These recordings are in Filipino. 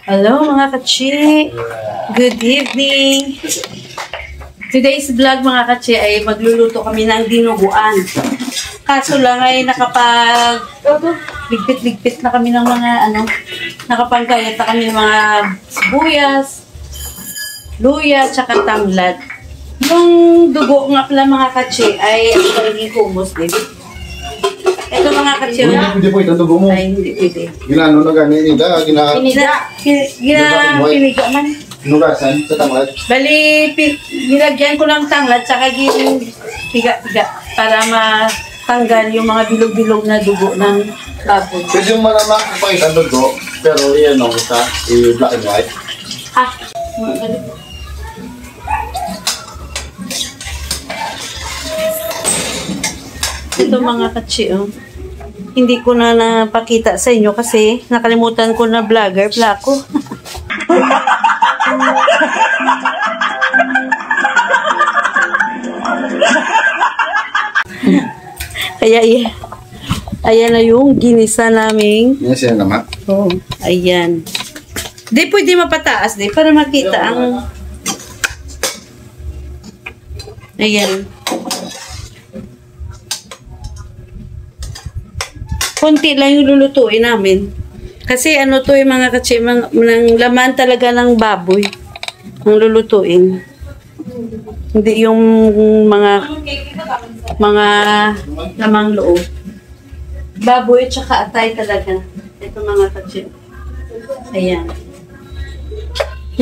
Hello mga kachi! Good evening! Today's vlog mga kachi ay magluluto kami ng dinuguan. Kaso lang ay ligpit-ligpit na kami ng mga nakapanggayat na kami ng mga sibuyas, luya, tsaka tanglad. Yung dugo nga pala mga kachi ay naging hummus din. Ito mga kachi. Hindi po itong dugo mo. Ay, hindi pwede. Ginano na ganyan nila. Piniga man. Nugasan sa tanglad. Bali, nilagyan ko ng tanglad saka piga-piga para matanggal yung mga bilog-bilog na dugo ng baboy. Pwede yung malamang ipakita ang dugo, pero iyan o, i-black and white. Ah, ito mga katsi, oh. Hindi ko na napakita sa inyo kasi nakalimutan ko na vlogger pala ako. Kaya ayan na yung ginisa naming. Yan siya naman. Oh, ayan. Di pwede mapataas di para makita ang. Ayan. Konti lang yung lulutuin namin. Kasi ano to yung mga katsi, ng laman talaga ng baboy. Ang lulutuin. Hindi yung mga lamang loob. Baboy at saka atay talaga. Ito mga katsi. Ayan.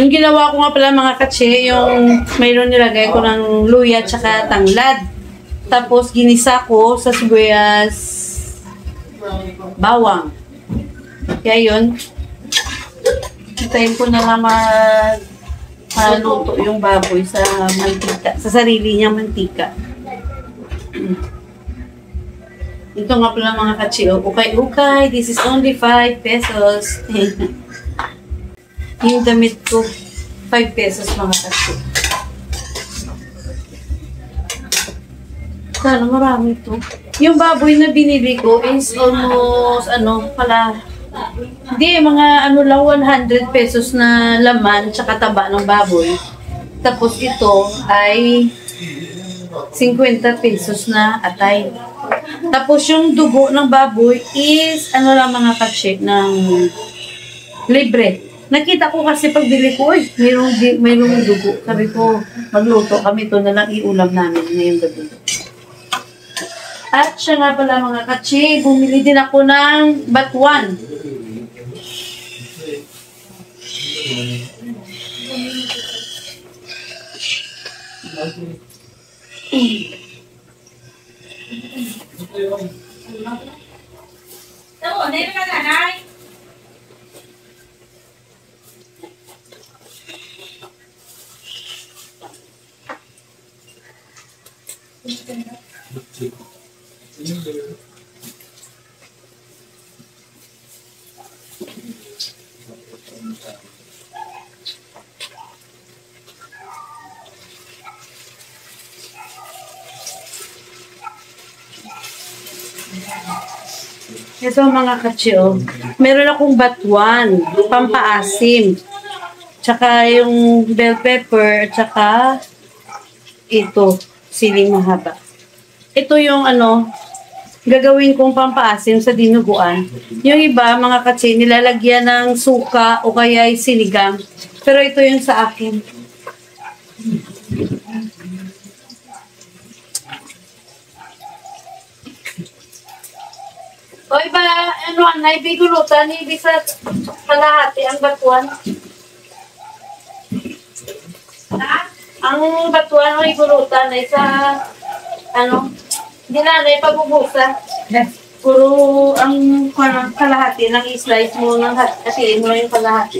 Yung ginawa ko nga pala mga katsi, yung mayroon nilagay ko ng luya at saka tanglad. Tapos ginisa ko sa sibuyas bawang. Kaya yun, hintayin ko na lang maluto yung baboy sa mantika, sa sarili niyang mantika. Ito nga pala mga katsi, ukay-ukay, this is only 5 pesos. Yung damit ko, 5 pesos mga katsi. Sana marami ito. Yung baboy na binili ko is almost, hindi, mga lang, 100 pesos na laman, tsaka taba ng baboy. Tapos ito ay 50 pesos na atay. Tapos yung dugo ng baboy is, lang mga katsi, ng libre. Nakita ko kasi pagbili ko, mayroong dugo. Sabi ko, magluto kami, ito na lang iulam namin ngayong gabi. At siya nga pala mga katsi, bumili din ako ng batuan. Ito mga katsi, meron akong batuan, pampaasim, tsaka yung bell pepper, tsaka ito, siling mahaba. Ito yung gagawin kong pampaasim sa dinuguan. Yung iba, mga katsi, nilalagyan ng suka o kaya sinigang. Pero ito yung sa akin. O iba, naibigulutan, ibig sa kalahati ang batuan. Ang batuan o igulutan ay sa, hindi na, pagbubusa. Puro ang kalahati ng i-slice mo, hatiin mo yung kalahati.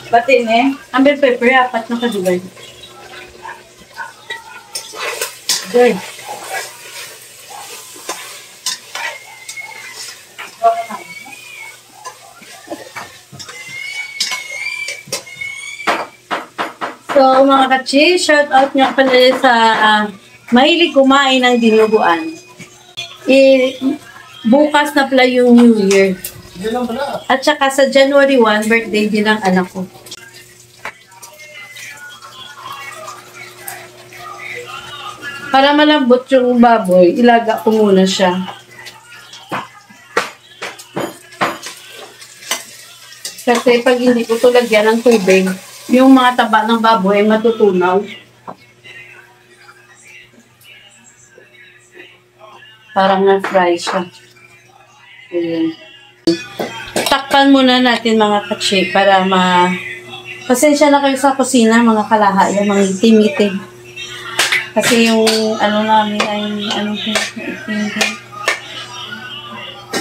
Batin ang bell pepper, 4 na kadugay. Good. So, mga katsi, shout out nga pala sa mahilig kumain ng dinuguan. Bukas na pala yung New Year. Hindi lang pala. At saka sa January 1, birthday din ng anak ko. Para malambot yung baboy, ilaga ko muna siya. Kasi pag hindi ko ito lagyan ng tubig, yung mga taba ng baboy ay matutunaw. Parang na-fry siya. Ayan. Takpan muna natin mga katsi para pasensya na kayo sa kusina, mga kalahaya, mga itim-itim. Kasi yung ano namin ay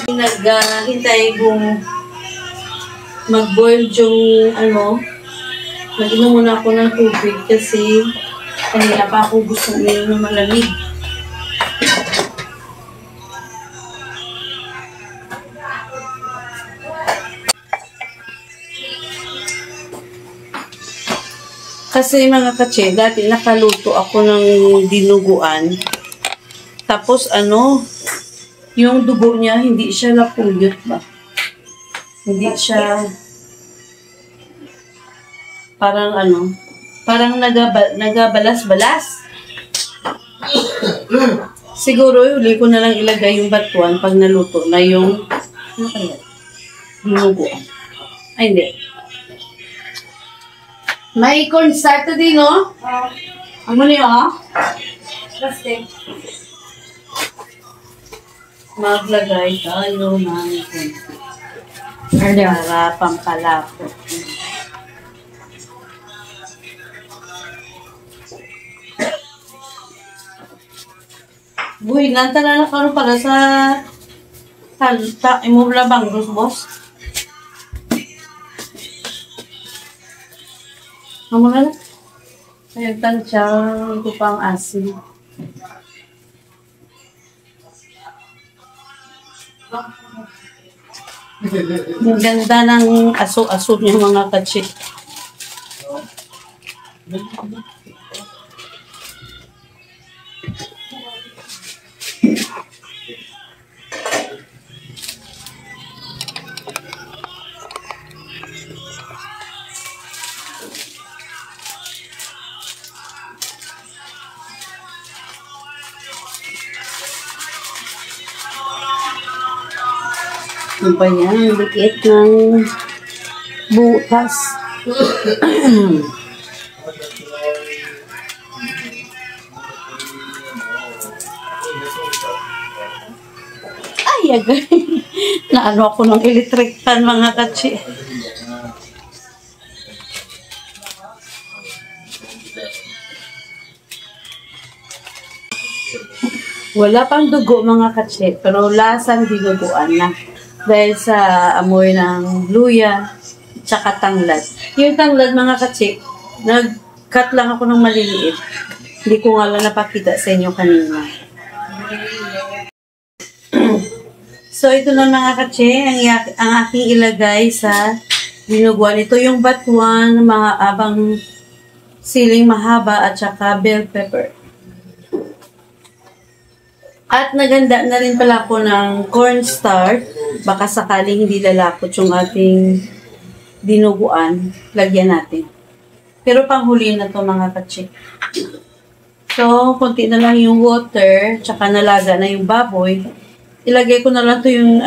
naghintay kung mag-boil yung nag-inom muna ako ng tubig kasi kanina pa ako gusto ng malamig. Kasi mga katse, dati nakaluto ako ng dinuguan. Tapos yung dugo niya, hindi siya napuyot ba? Hindi siya, parang parang nagabalas-balas. Siguro, uli ko na lang ilagay yung batuan pag naluto na yung, dinuguan. Ay, hindi. May cornstarch din, no? Ano niyo, Plastic. Maglagay tayo ng para pampalapot. Buhay, nanta na karon para sa salta. Imubla bang, boss? Ano na? Ayan, tansyang kupang asin. Ang ganda ng aso-aso niya mga katsi. Ano pa yan? Liit ng butas. Ay, agay. Naano ako ng electric fan mga katsi. Wala pang dugo mga katsi, pero lasang dinuguan na. Dahil sa amoy ng luya, tsaka tanglad. Yung tanglad mga katsi, nag-cut lang ako ng maliliit. Hindi ko nga lang napakita sa inyo kanina. So ito na mga katsi, ang aking ilagay sa dinuguan. Ito yung batuan, mga abang siling mahaba at saka bell pepper. At naganda na rin pala ako ng cornstarch. Baka sakaling hindi lalapot yung ating dinuguan, lagyan natin. Pero panghuli na to mga katsi. So, konti na lang yung water, tsaka nalaga na yung baboy. Ilagay ko na lang to yung,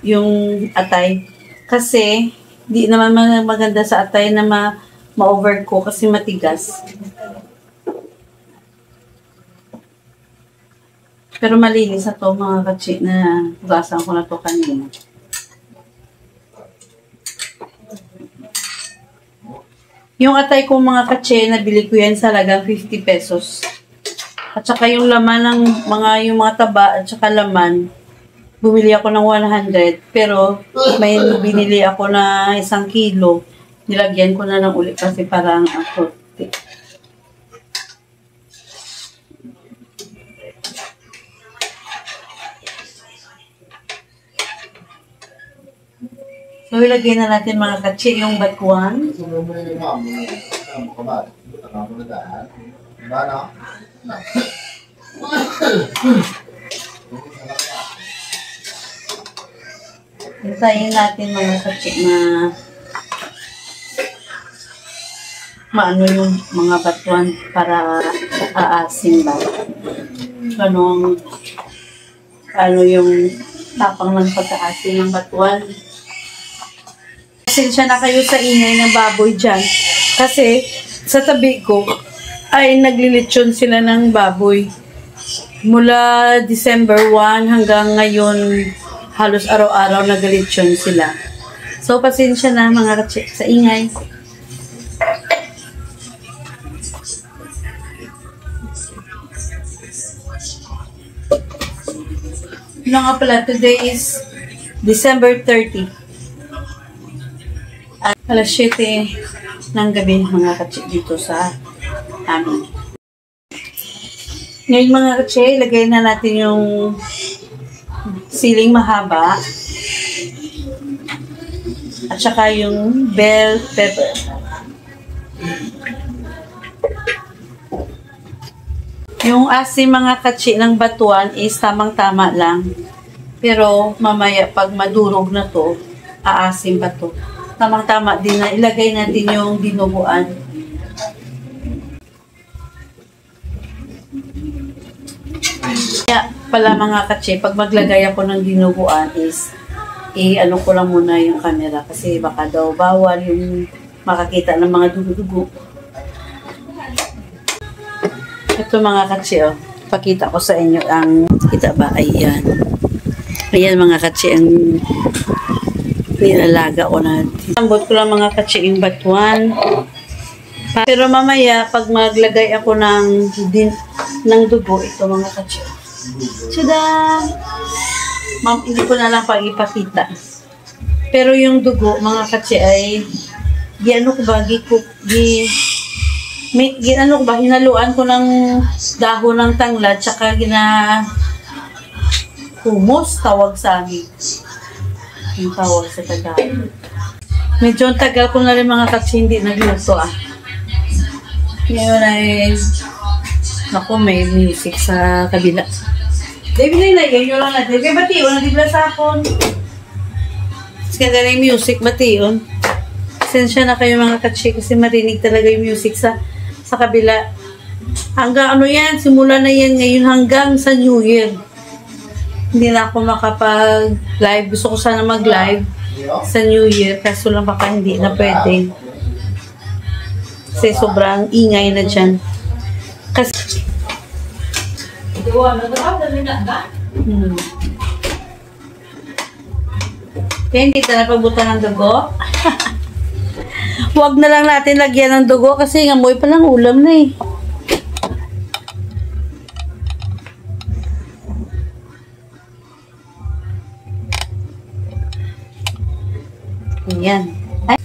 yung atay. Kasi, di naman maganda sa atay na ma-overcook kasi matigas. Pero malinis na to mga katsi na hugasan ko na to kanina. Yung atay ko mga katsi, nabili ko yan sa halagang 50 pesos. At saka yung laman ng yung mga taba at saka laman, bumili ako ng 100. Pero may binili ako na 1 kilo. Nilagyan ko na ng ulit kasi parang ako. So, ilagay na natin mga katsi yung batuan. Hintayin natin mga katsi na maano yung mga batuan para aasin ba. Ano yung tapang ng pagkaasin ng batuan. Pasensya na kayo sa ingay ng baboy dyan. Kasi sa tabi ko ay naglilitsyon sila ng baboy. Mula December 1 hanggang ngayon halos araw-araw naglilitsyon sila. So pasensya na mga katsi sa ingay. Ano nga pala, today is December 30. At alas 7 ng gabi mga katsi dito sa amin. Ngayon mga katsi, ilagay na natin yung siling mahaba at saka yung bell pepper. Yung asim mga katsi ng batuan is tamang-tama lang. Pero mamaya pag madurog na to, aasim pa to. Tamang-tama din na ilagay natin yung dinuguan. Kaya pala mga katsi, pag maglagay ako ng dinuguan is ano ko lang muna yung camera kasi baka daw bawal yung makakita ng mga dugo-dugo. Ito mga katsi, oh. Pakita ko sa inyo ang, kita ba? Ayan. Ayan mga katsi, ang nilalaga ko na. Sambot ko lang mga katsi yung batuan. Pero mamaya, pag maglagay ako ng dugo, ito mga katsi. Tada! Hindi ko na lang pag-ipakita. Pero yung dugo, mga katsi, ay ano ko ba? Hinaluan ko ng dahon ng tanglad tsaka humos tawag sa amin. Yung tawag sa Tagalog. Medyo tagal ko na rin mga katsi hindi nagluto Ngayon ay naku, may music sa kabila. David na ilagay nyo lang natin. Kaya bation, nagibla sa akon. Kasi na yung music, bation. Pasensya na kayo mga katsi kasi marinig talaga yung music sa kabila. Hanggang yan, simula na yan ngayon hanggang sa New Year. Hindi na ako makapag-live. Gusto ko sana mag-live sa New Year. Kaso lang baka hindi na pwede. Kasi sobrang ingay na dyan. Kasi... Kaya hindi na pabutan ng dugo. Huwag na lang natin lagyan ng dugo kasi amoy pa lang ulam na eh. Ayan. Ay,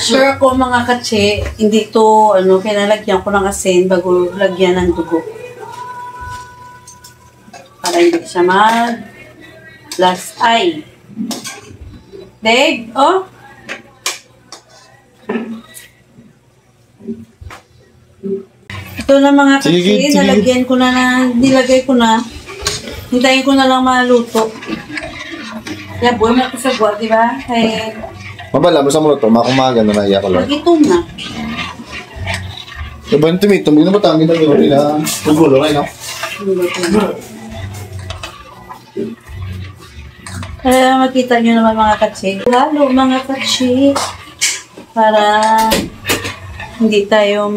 sure ko mga katsi, hindi to, kinalagyan ko ng asin bago lagyan ng dugo. Para hindi siya last eye. Dave, oh. Ito na mga katsi, nalagyan ko nilagay ko na. Hintayin ko na lang maluto. Kaya buhay mo ito sa buwan, di ba? Kaya... Mabala, basta mo ito, makumaga na naiya ko lang. Mag-itom na. Diba yung tumitom, hindi na ba tangin na yun nila? Tugulo, right now? Kaya makita nyo naman mga katsi. Lalo mga katsi. Para hindi tayo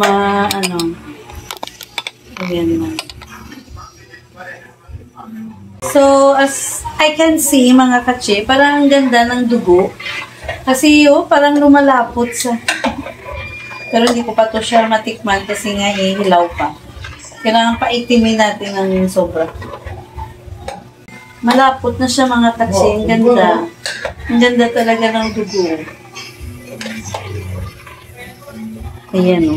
ayan na. So, as I can see, mga katsi, parang ang ganda ng dugo. Kasi, parang lumalapot sa... Pero hindi ko pa to siya matikman kasi nga hilaw pa. Kailangan paitimin natin ng sobra. Malapot na siya, mga katsi. Ang ganda. Ang ganda talaga ng dugo. Ayan, o.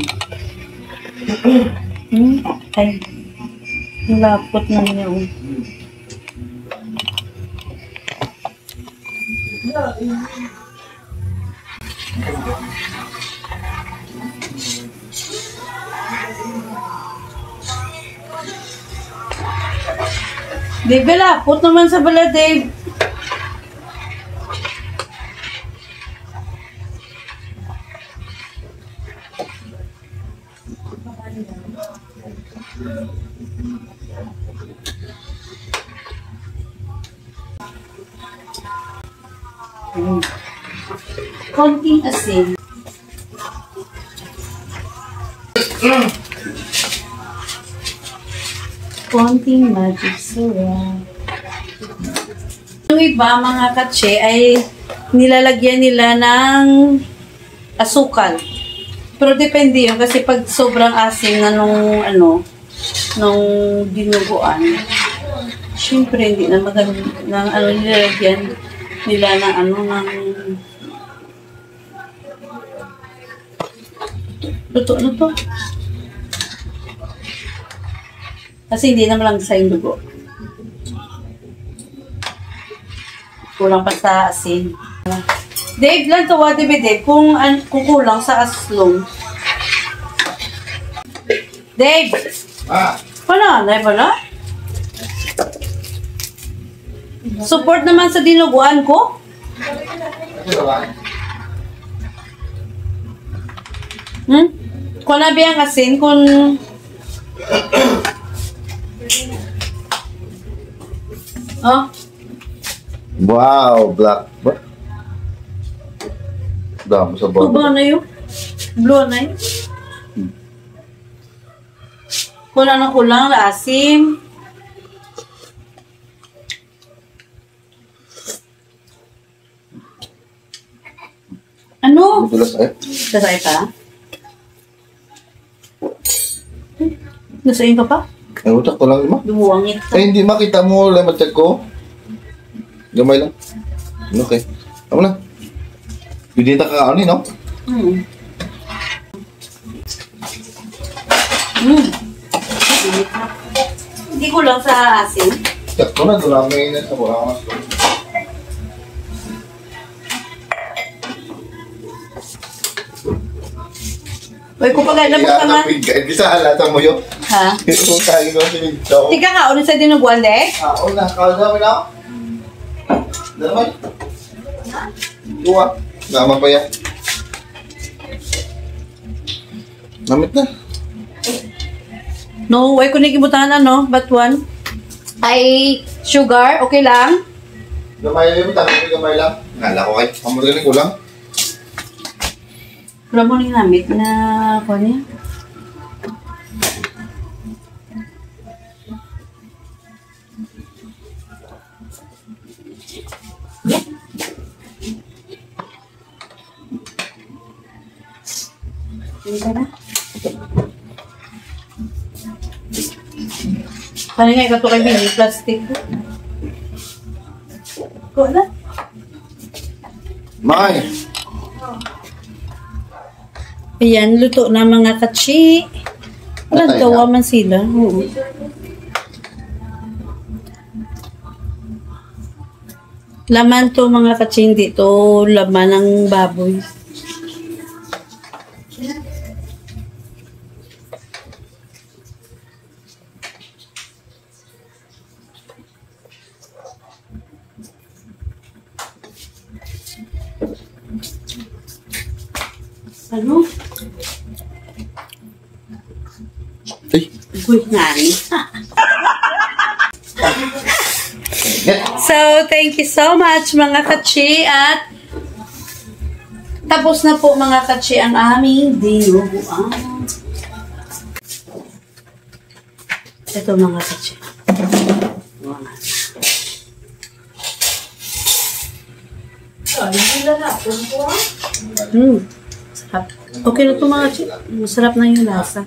Ay, malapot na niya, o. Dave, lapot naman sa bala, Dave. Konting asin. Konting magic syrup. Yung iba, mga katse, ay nilalagyan nila ng asukal. Pero depende yun kasi pag sobrang asim na nung dinuguan, syempre hindi na maganda ng nilalagyan nila ng luto na to. Kasi hindi naman lang sa yung dugo. Kulang pa sa asin. Dave, lang tawa, Dave, kung kulang sa aslong. Dave! Wala, wala? Support naman sa dinuguan ko? Kung nabi ang asin, kung... Oh? Wow, black. Dami sa bawah. Tuba na yun. Blue na yun. Kulang na kulang, asim. Ano? Madulas eh. Nasa'yo pa? Nasa'yo ka pa? Ay, utak ko lang lima. Lumuwangit ka. Ay, hindi makita mo lang matag ko. Gamay lang. Okay. Tama na. Hindi na kakaano no? Hindi ko lang sa asin. Ito na, dulamay na sa burangas ko. Uy, kung pag alam mo ka nga. Hindi sa halata mo yun. Ha? Ito kain ko sinigdaw. Tika ka, ulit sa dinuguan, de? Una, kala mo na ako. Dalaman. Dua. Nama pa yan. Namit na. No, way ko nagibutan batuan. Ay, sugar, okay lang? Gamay lang yun, tanong ko gamay lang. Kala ko kayo, kamagaling ko lang. Wala mo nang namit na ako niya. Hindi ka na? Paano nga ikaw ito kay Bini? Plastic. Ko na? May! Ayan, luto na mga katsi. Walang tawa man sila. Oo. Laman to mga katsi, hindi to laman ng baboy. Ano? Ay! Uy, ngani. So, thank you so much mga katsi at tapos na po mga katsi ang aming dinuguan. Ito mga katsi. Sarap. Okay na ito mga katsi. Masarap na yung lasa.